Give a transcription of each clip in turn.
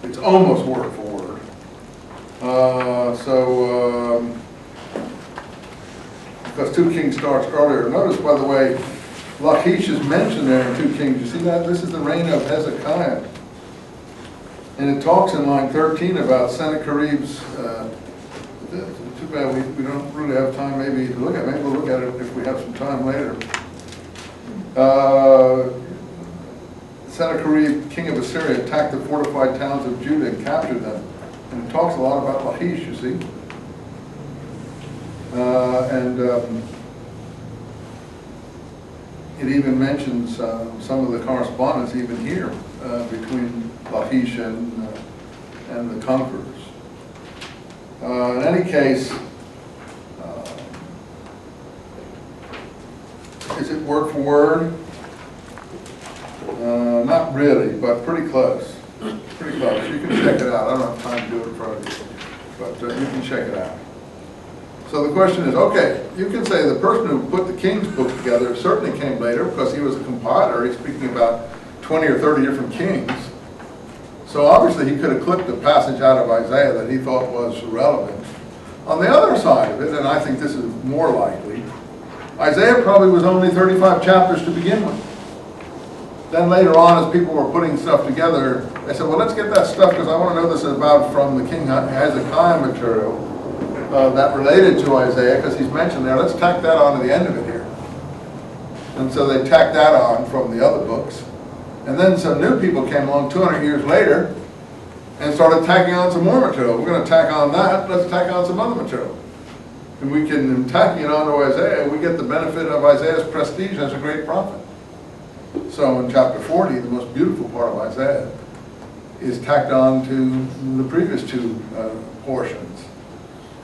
It's almost word for word. Because 2 Kings starts earlier. Notice, by the way, Lachish is mentioned there in 2 Kings. You see that? This is the reign of Hezekiah. And it talks in line 13 about Sennacherib's, too bad we don't really have time maybe to look at it. Maybe we'll look at it if we have some time later. Sennacherib, king of Assyria, attacked the fortified towns of Judah and captured them. And it talks a lot about Lachish, you see. It even mentions some of the correspondence even here between Lachish and the conquerors. In any case, is it word for word? Not really, but pretty close. Pretty close. You can check it out. I don't have time to do it in front of you, but you can check it out. So the question is, okay, you can say the person who put the King's book together certainly came later because he was a compiler. He's speaking about 20 or 30 different kings. So obviously he could have clipped a passage out of Isaiah that he thought was relevant. On the other side of it, and I think this is more likely, Isaiah probably was only 35 chapters to begin with. Then later on, as people were putting stuff together, they said, well, let's get that stuff because I want to know this is about from the King Hezekiah material that related to Isaiah because he's mentioned there. Let's tack that on to the end of it here. And so they tacked that on from the other books. And then some new people came along 200 years later and started tacking on some more material. We're going to tack on that. Let's tack on some other material. And we can, in tacking it onto Isaiah, we get the benefit of Isaiah's prestige as a great prophet. So in chapter 40, the most beautiful part of Isaiah is tacked on to the previous 2 portions.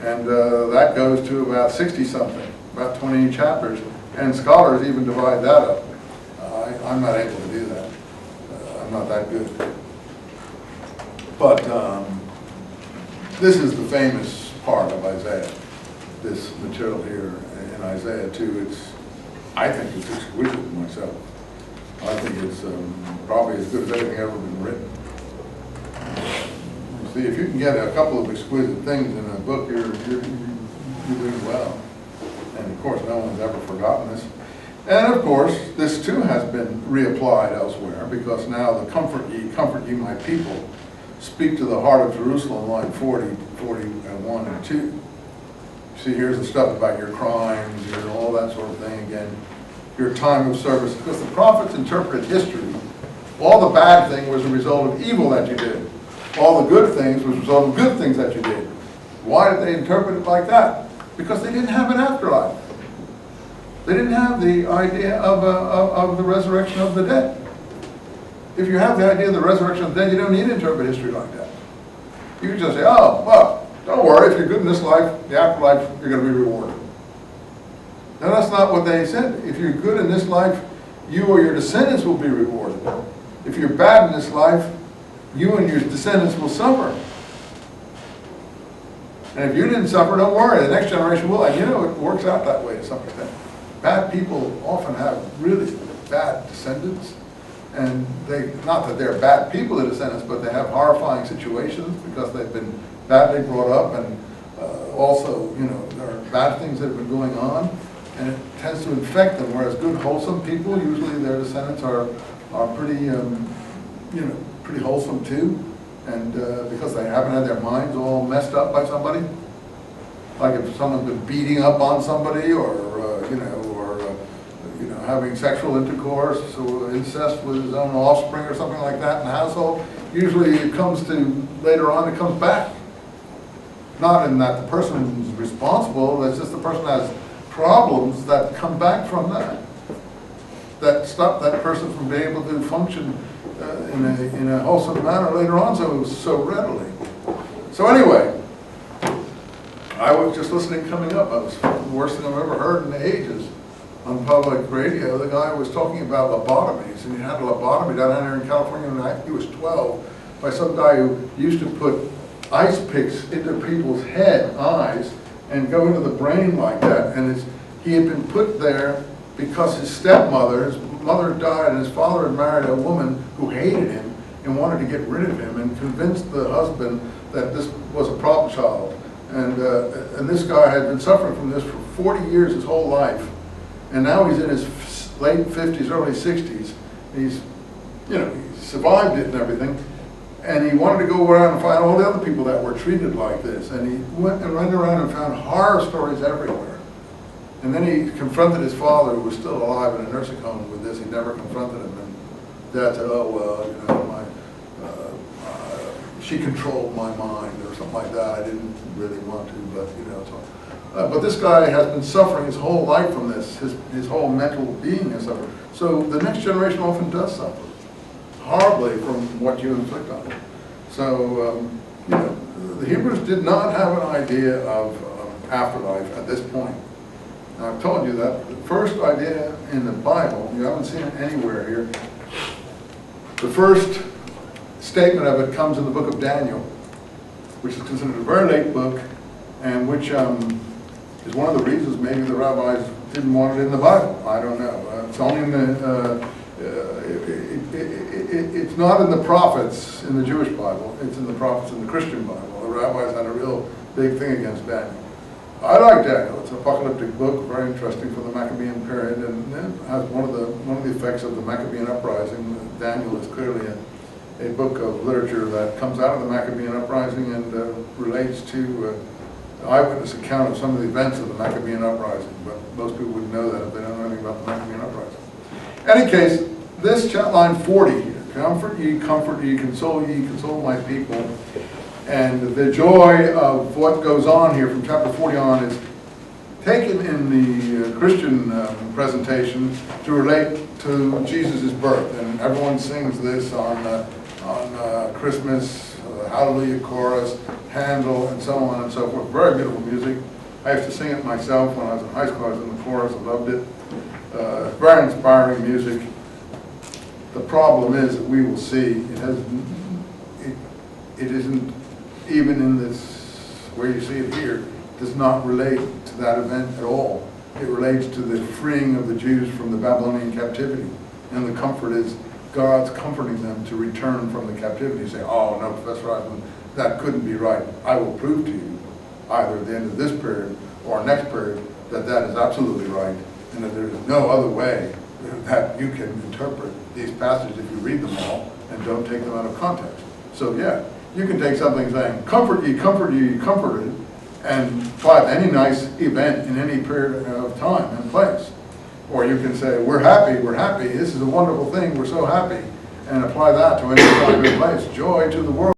And that goes to about 60-something, about 20 chapters. And scholars even divide that up. I'm not able to do that. I'm not that good. But this is the famous part of Isaiah, this material here in Isaiah 2. I think it's exquisite myself. I think it's probably as good as anything ever been written. See, if you can get a couple of exquisite things in a book, you're doing well. And of course, no one's ever forgotten this. And of course, this too has been reapplied elsewhere because now the comfort ye my people, speak to the heart of Jerusalem, line 40, 41 and 2. See, here's the stuff about your crimes, all that sort of thing again. Your time of service, because the prophets interpret history. All the bad thing was a result of evil that you did. All the good things was a result of good things that you did. Why did they interpret it like that? Because they didn't have an afterlife. They didn't have the idea of the resurrection of the dead. If you have the idea of the resurrection of the dead, you don't need to interpret history like that. You can just say, oh, well, don't worry, if you're good in this life, the afterlife, you're going to be rewarded. Now, that's not what they said. If you're good in this life, you or your descendants will be rewarded. If you're bad in this life, you and your descendants will suffer. And if you didn't suffer, don't worry, the next generation will. And it works out that way to some extent. Bad people often have really bad descendants. And not that they're bad people, the descendants, but they have horrifying situations because they've been badly brought up. And also, there are bad things that have been going on. And it tends to infect them, whereas good, wholesome people, usually their descendants are pretty, pretty wholesome too. And because they haven't had their minds all messed up by somebody. Like if someone's been beating up on somebody or having sexual intercourse or incest with his own offspring or something like that in the household, usually it comes to, later on it comes back. Not in that the person is responsible, it's just the person has problems that come back from that stop that person from being able to function in a wholesome manner later on so readily. So anyway, I was just listening coming up. It was the worst thing I've ever heard in ages on public radio. The guy was talking about lobotomies, and he had a lobotomy down there in California when he was 12 by some guy who used to put ice picks into people's eyes, and go into the brain like that. And he had been put there because his mother died, and his father had married a woman who hated him, and wanted to get rid of him and convinced the husband that this was a problem child. And this guy had been suffering from this for 40 years, his whole life. And now he's in his late 50s, early 60s. He's, you know, he survived it and everything. And he wanted to go around and find all the other people that were treated like this. And he went and ran around and found horror stories everywhere. And then he confronted his father, who was still alive in a nursing home, with this. He never confronted him. And Dad said, oh, well, you know, she controlled my mind, or something like that. I didn't really want to, but, you know. So, but this guy has been suffering his whole life from this. His whole mental being has suffered. So the next generation often does suffer horribly from what you inflict on them. So, you know, the Hebrews did not have an idea of afterlife at this point. Now, I've told you that the first idea in the Bible, you haven't seen it anywhere here. The first statement of it comes in the book of Daniel, which is considered a very late book, and which is one of the reasons maybe the rabbis didn't want it in the Bible. I don't know. It's only in the, it's not in the prophets in the Jewish Bible. It's in the prophets in the Christian Bible. The rabbis had a real big thing against Daniel. I like Daniel. It's an apocalyptic book, very interesting for the Maccabean period, and it has one of the effects of the Maccabean uprising. Daniel is clearly a book of literature that comes out of the Maccabean uprising and relates to eyewitness account of some of the events of the Maccabean uprising, but most people wouldn't know that if they don't know anything about the Maccabean uprising. In any case, this line 40 here, comfort ye, console my people. And the joy of what goes on here from chapter 40 on is taken in the Christian presentation to relate to Jesus' birth. And everyone sings this on Christmas, Hallelujah chorus, Handel, and so on and so forth. Very beautiful music. I used to sing it myself when I was in high school. I was in the chorus. I loved it. Very inspiring music. The problem is that we will see it isn't, even in this, where you see it here, does not relate to that event at all. It relates to the freeing of the Jews from the Babylonian captivity. And the comfort is God's comforting them to return from the captivity. You say, oh no, Professor Eisenman, that couldn't be right. I will prove to you, either at the end of this period or next period, that that is absolutely right, and that there is no other way that you can interpret these passages if you read them all and don't take them out of context. So yeah, you can take something saying, comfort ye, comforted, and apply to any nice event in any period of time and place. Or you can say, we're happy, this is a wonderful thing, we're so happy, and apply that to any time and place. Joy to the world.